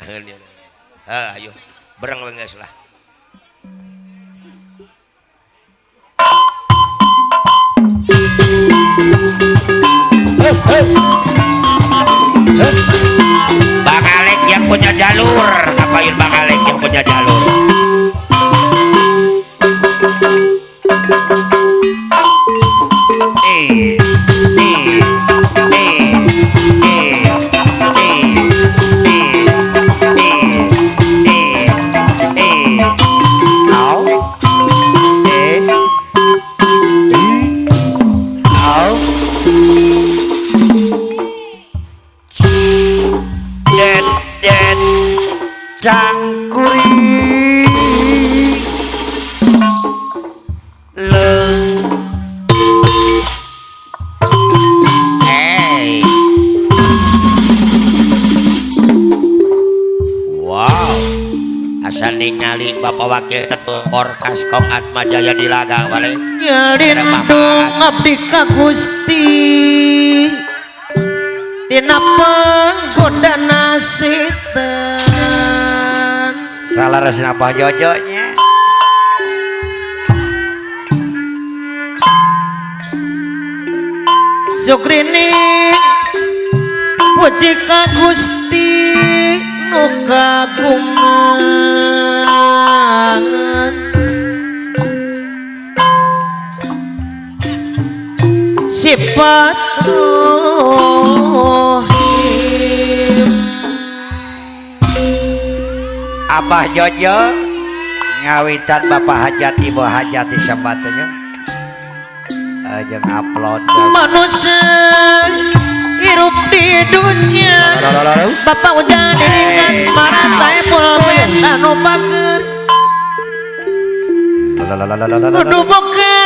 Ayo bereng we geus lah. Bakalek yang punya jalur, ngapain Bakalek yang punya jalur? Cangkuri leng wow asa ningali Bapak Wakil Ketua Orkas Kong Atma Jaya di Laga balik nyarindung abdi ka Gusti tina panggodana setan salah resna apa jojonya Sukrini puji ka Gusti nu kagungan sifat rohim Abah Jojo ngawitan Bapak Hajat Ibu Hajat di sembatunya ajeng upload manusia hirup di dunia Bapak udah diringas marah saya pulpen anu bager kudu boga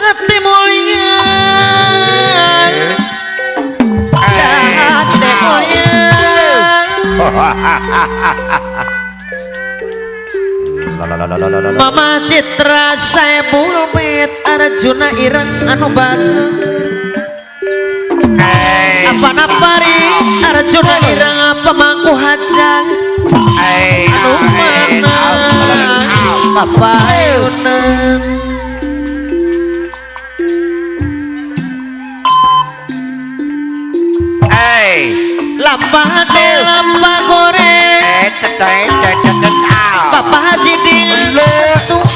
hati mulia hati mulia Mama Citra saya pulpen Arjuna Ireng anu bager apa napari Arjuna Ireng pemangku hajang anu mana papayunan lampah de lampah goreng Bapak Haji Ding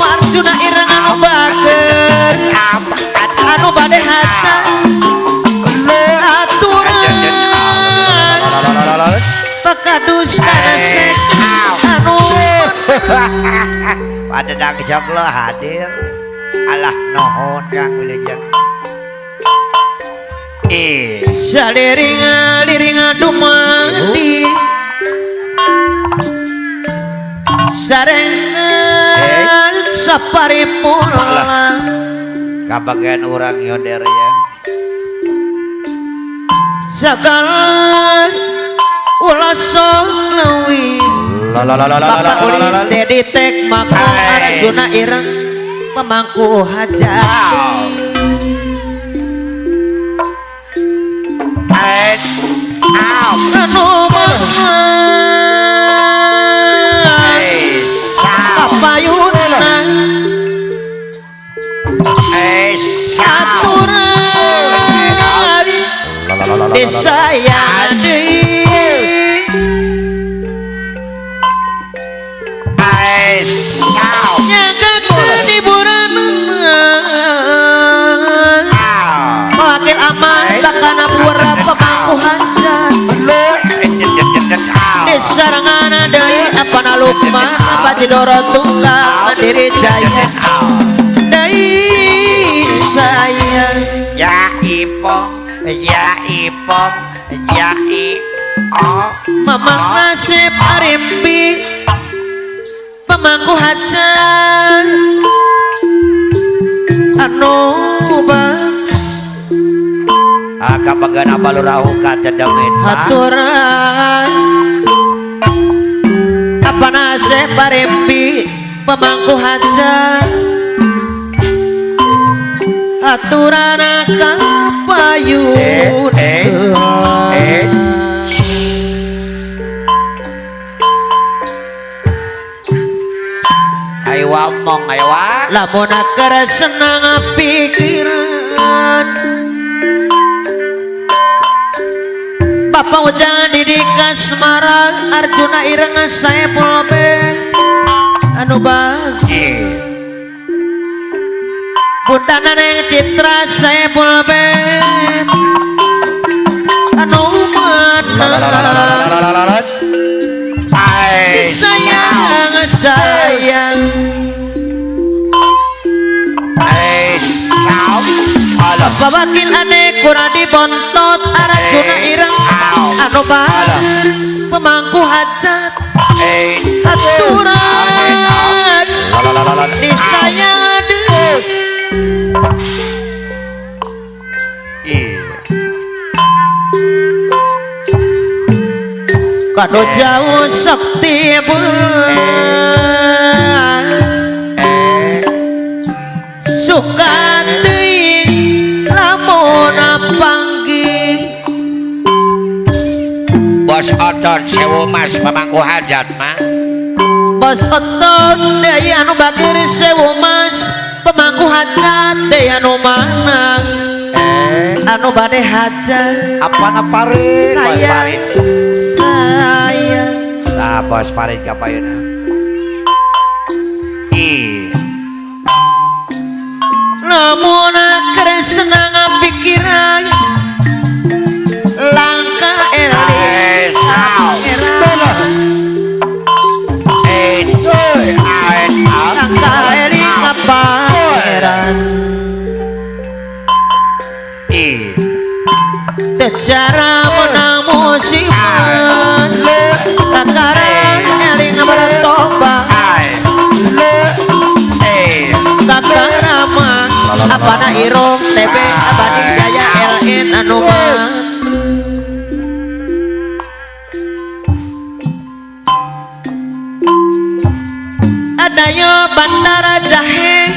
Arjuna Ireng anu bager anu bade hajang pakadus kasek anu pada dang joglo hadir alah nuhun Kang Wilujeng saliringa liringa dumadi sarengan saparipurna kabagian orang yonder ya segala ulah sok lewi Bapak Ulis Dedi Tek Mako Arjuna Ireng pemangku hajat anu papayunan aturan desa yadi nyaga kediburan melakil aman bakana pura pemangku hajat disarangana dari apa nalukman apa cidoro tunggal mandiri jaya dari saya ya ipong ya ipong ya mamang nasib arimbi pemangku hajat anu bang kabagan apa lu rahukan dedemit haturan apa nasib arimbi pemangku hajat aturan kapayun omong ayo wa. Lamun keur senang pikiran Bapak Ujang Didik Kasmara Arjuna Ireng Saepul B anu bagi Bunda Neneng Citra Saepul B anu mana sayang Bapak Wakil aneh kurang dibontot Arjuna Ireng anu bager pemangku hajat aturan disayang aduh kado jauh sakti suka teuing lamun panggih Bos Oton sewu mas pemangku hajat mah Bos Oton deui anu bageur sewu mas pemangku hajat deui anu manang anu bade hajat apana parit sayang nah bos parit kapayuna lamun keur senang pikiran langka eling langka eling pangeran tecara menang musiman lantaran eling bertobat kakarama apana irung TB abadi jaya LN anu mah adaya bandara jahe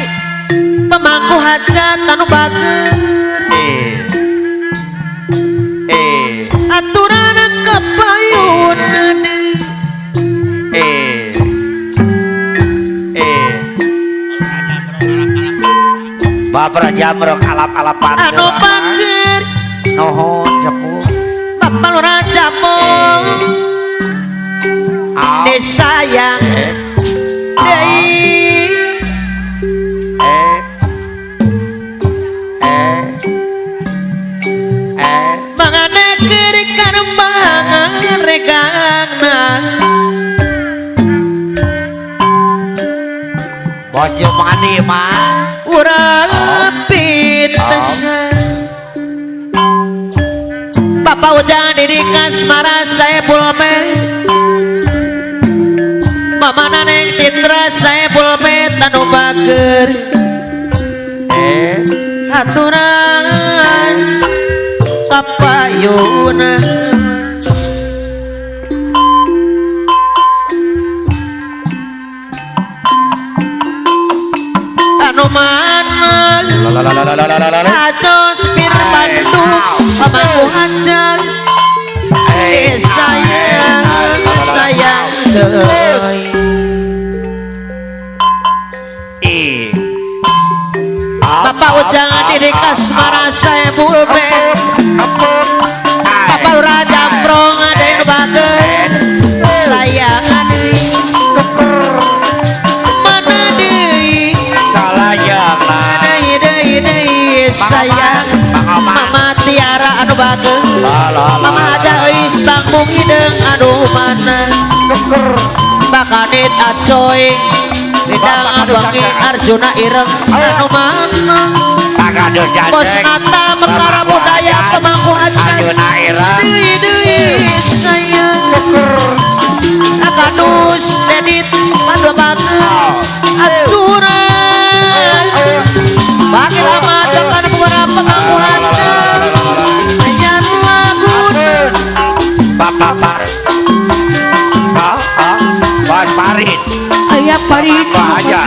pemangku hajat anu bager aturan kapayun Bapak Jamrong alap-alapan anu bager nuhun sepuh Bapak Lurah Jamong disayang deui mangane keur karembangan regangna bos jeung mangani mah urang pintesan Bapak Ujang Didik Kasmara Saepul B Mama Neneng Citra Saepul B tanu bager aturan kapayuna anu mana atos bir Bandung pamangku hajat sayang deui Bapak Ujang Didik Kasmara Saepul B Bapak Lurah Jambrong ade nu bager sayang sayang Mama Tiara anu bager Mama aja eus tanggung hideung aduh mana Bakadit acoy bidang abangi Arjuna Ireng anu mana Bos Nata Mekara Budaya pemangku hajat Arjuna Ireng deui sayang akadus dedit anu bager aturan bagi lama dengan beberapa pemangku hajat nyanyi lagu Bapak Parit Bos Parit ayah Parit aja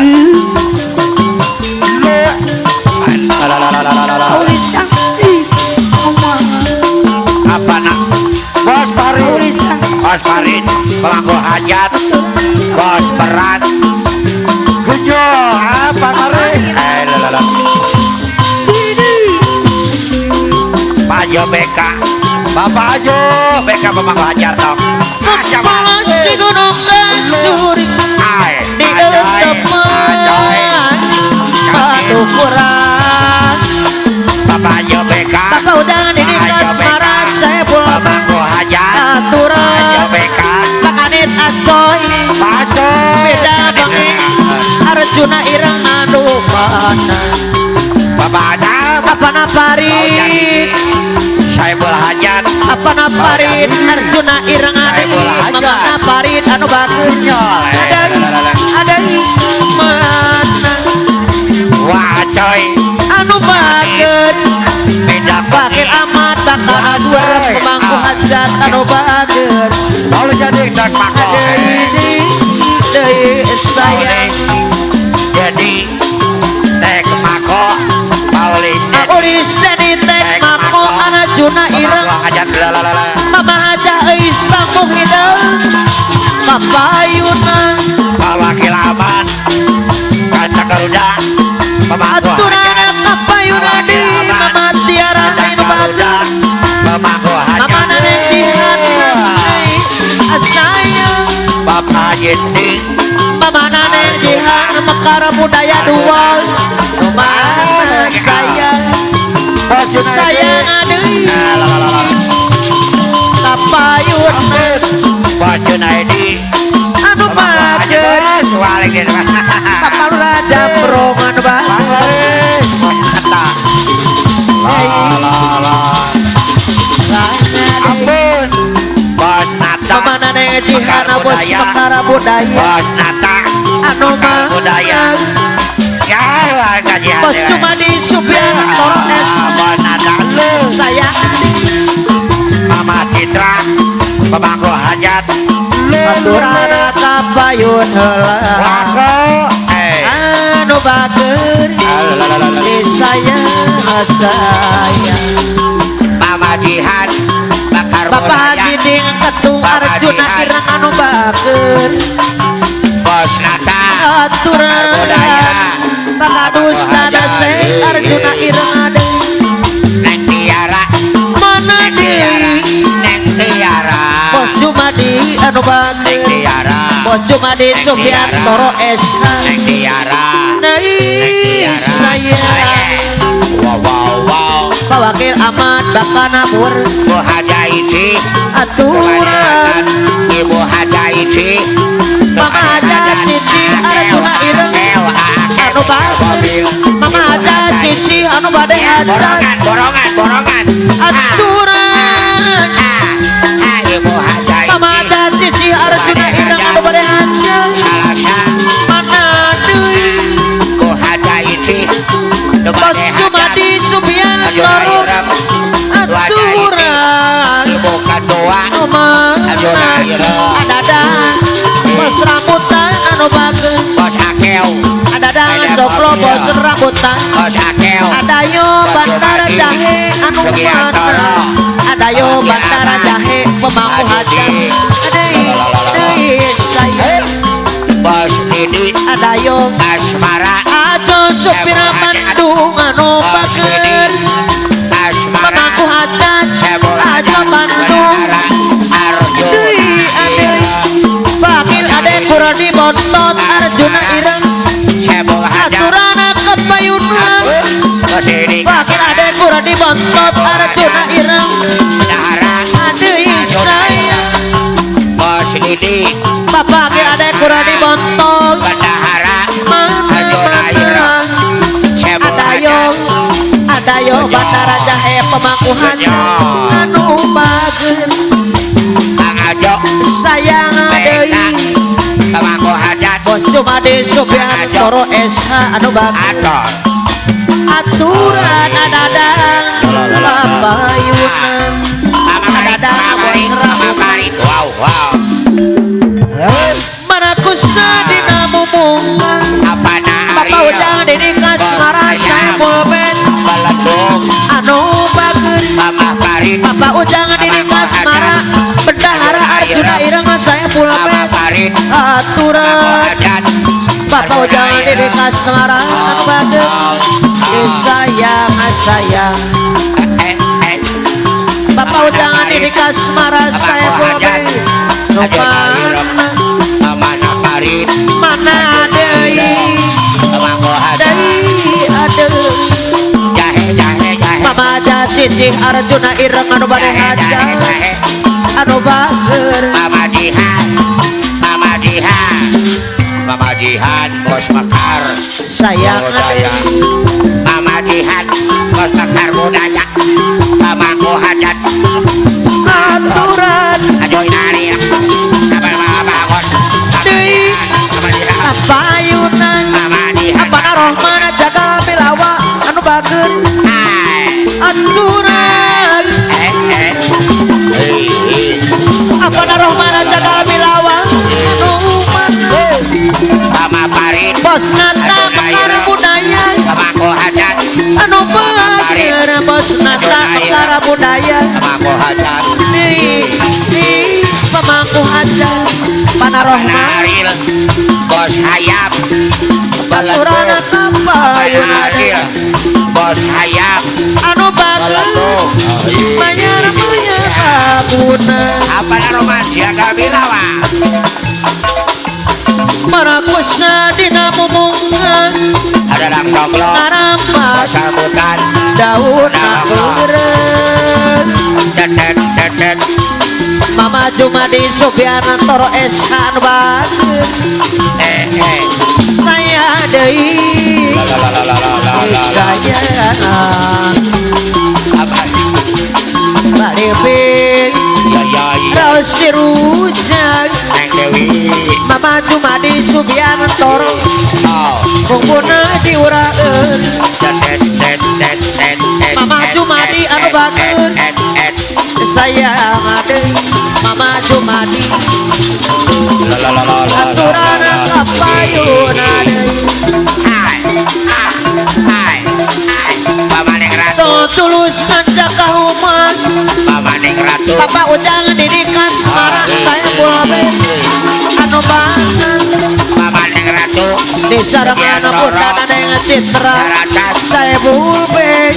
apa nak Bos Parit Bos Parit pemangku hajat Bos beras Ajo, apa kare? Pak Ajo BK. Bapak Ajo, BK Pemangku Hajar dong. Aja Kepala si gunung kasuri di teman batu kurang. Bapak Ajo BK. Bapak udah di asmara saya pulang Pemangku Hajar. Ajo aturan BK. makanit acoy Pak Ajo. beda bangi Arjuna ireng anu mana Bapak Adam. apa naparin Saya bola hajat. apa naparin Arjuna ireng anu mama naparin anu bagus ada mana Wah coy. anu bagus Beda wakil amat bakal dua pemangku hajat anu bagus Lalu jadi dan pakai. dari saya Jadi tek mako Paulis Ulis dari tek mako anak Juna ireng hajat lalalala. mama haja eis bangkung hidung papayuna Wakil aman Kaca Garuda Pemangku aturan papayuna di mama tiara inu bagus Pemangku mama hajat. naneng dihan asaya Bapak Jinting. mama naneng dihan mekara budaya dua rumah sayang adui kapayuna Baju Naidi. anu bagus Sualik gitu. kapal raja perongan bagus Ampun. Bos Nata. mama naneng dihan bos mekara budaya Bos Nata. anu mah Budaya. Ya, kajian. bos cuma di Subian Toro es Bos Nata. sayang Mama Citra. Pemangku hajat. aturan kapayun heula Wako. anu bagus di saya Mama Jihan. Bakar Bapak budaya. Haji Ding Ketung Arjuna ireng anu bagus Bos Nata. aturan Budaya. Pakadus kada se Arjuna ireng ade Neng Tiara. mana deui Neng Tiara. bos cuma di anu Neng bagus Tiara. bos cuma di Subian Toro es Neng Tiara. Nai saya Wow wow wow. Pawakil amat bakana bur Bu Haja Iji. aturan Ibu Haja Iji. Mama Haja Cici Arjuna ireng anu bagus Mama Haja Cici anu bade hajat Borongan borongan. aturan Ibu Haja Iji. Mama Haja Cici Arjuna ireng anu bade hajat Salasa. mana deui Bu Haja Iji. bos cuma di Subian Toro aturan Ibu Ketua. mana adada bos rambutan anu bagus Bos Akel. adada soklo bos rambutan Bos Akel. adayo bandara jahe anu mana adayo bandara jahe pemangku hajat deui saya Bos Didi. adayo Asmara. ajo supir Bandung anu bagus Asmara. pemangku hajat ajo Bandung Arjo. deui ade bakil ade kurani bontot Arjuna ireng Cebol Hajar. aturan kapayuna Kesini. bakil ade kurani bontot Arjuna ireng Dahara. adeui saya Bos Didi. bapak ke ade kurani bontot Bendahara. mana Cebol adayo adayo bandara jahe pemangku hajat anu bagus Kang Ajo. sayang deui Pemangku hajat. bos cuma di Subian Toro SH anu bagus Ator. aturan adadang papayunan Mama adadang bos Mama Parit. Wow wow. mana kusadina mumungan Apa bapak ujang dini kasmara saya pulpen Beledung. anu bagus Mama Parit. bapak ujang dini kasmara bendahara Arjuna ireng saya Mama pulpen Parit. aturan Hajat. Bapak jangan diri kasmaran bagus sayang sayang Bapak jangan diri kasmaran saya boleh mana parit mana deui ada Mama aja cicih Arjuna ireng anu bade haja anu bager Mama Jihan bos Mekar sayang Mama Jihan bos Mekar budaya Mama Muhammad aturan ajoy nari kabar Mama bangun deui apa ayunan apa narohmana jaga bilawa anu bager aturan apa narohmana jaga bilawa anu Mama Parit bos nata Mekar budaya Mama Muhammad anu bager bos nata Mekar budaya Mama Muhammad di pemangku aja panarohma Naril bos Hayam aturan apa Naril bos Hayam anu bager bayar abuna apa naroman jaga bilawa marakusa dina mumungan ada lang songlo ngarampas sambutan daun akureng dedet Mama Jumadi Subiana Toro Esan bager saya deui saya apa Baliping ya Rausi Rujak Neng Dewi Mama Jumadi Subiana Toro oh kumpuna diuraeun dedet Mama Jumadi anu bager saya ngade Mama Jumadi aturan kapayuna Mama Neng Ratu tulus ngajak kahuman Mama Neng Ratu Bapak ujang diri kasmara saya boleh anu banget Mama Neng Ratu di sarangan putana dengan citra saya bulbe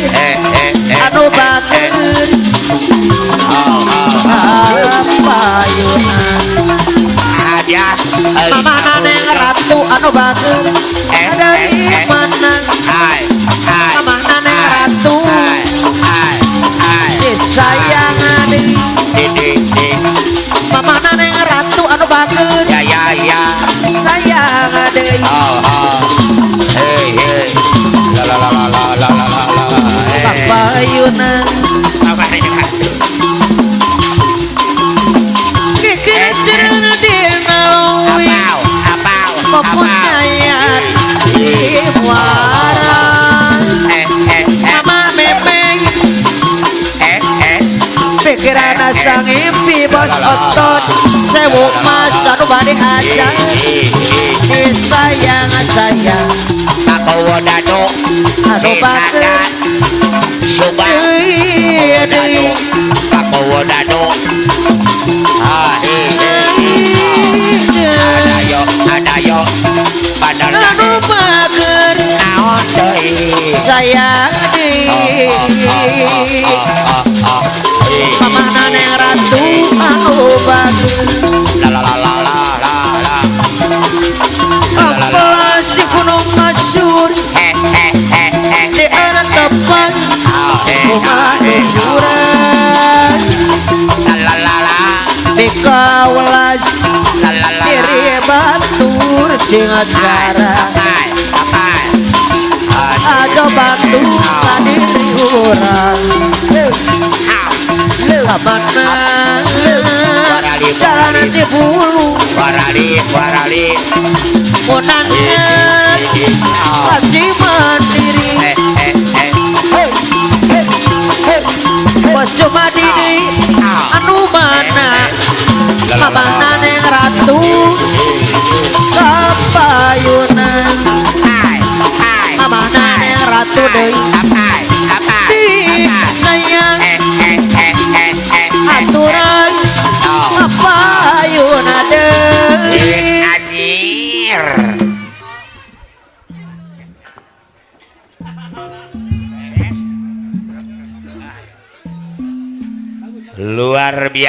anu banget kapayuna aja Mama Neng Ratu anu banget dari mana Mama Neng Ratu disayang adi Mama Neng Ratu anu bager ya sayang adi hey la papayuna Mama Neng Ratu kikir dina lowi mempunyai muara Mama memeng pikiran asa ngimpi bos otot sewu mas anu bade haja sayang sayang Aku wadano anu bager wadano Aku wadano ada yo padahal anu bager naon deui sayang Mama Neng Ratu anu bager la apalah si gunung masyur di anak tepat rumah hiburan di kawalas diri batur cingacara ada batu kadiri urang mana jalan di bulu warali munannya haji mandiri bos cuma diri anu mana Mama Neng Ratu kapayunan Mama Neng Ratu deui sayang aturan kapayuna deui luar biasa.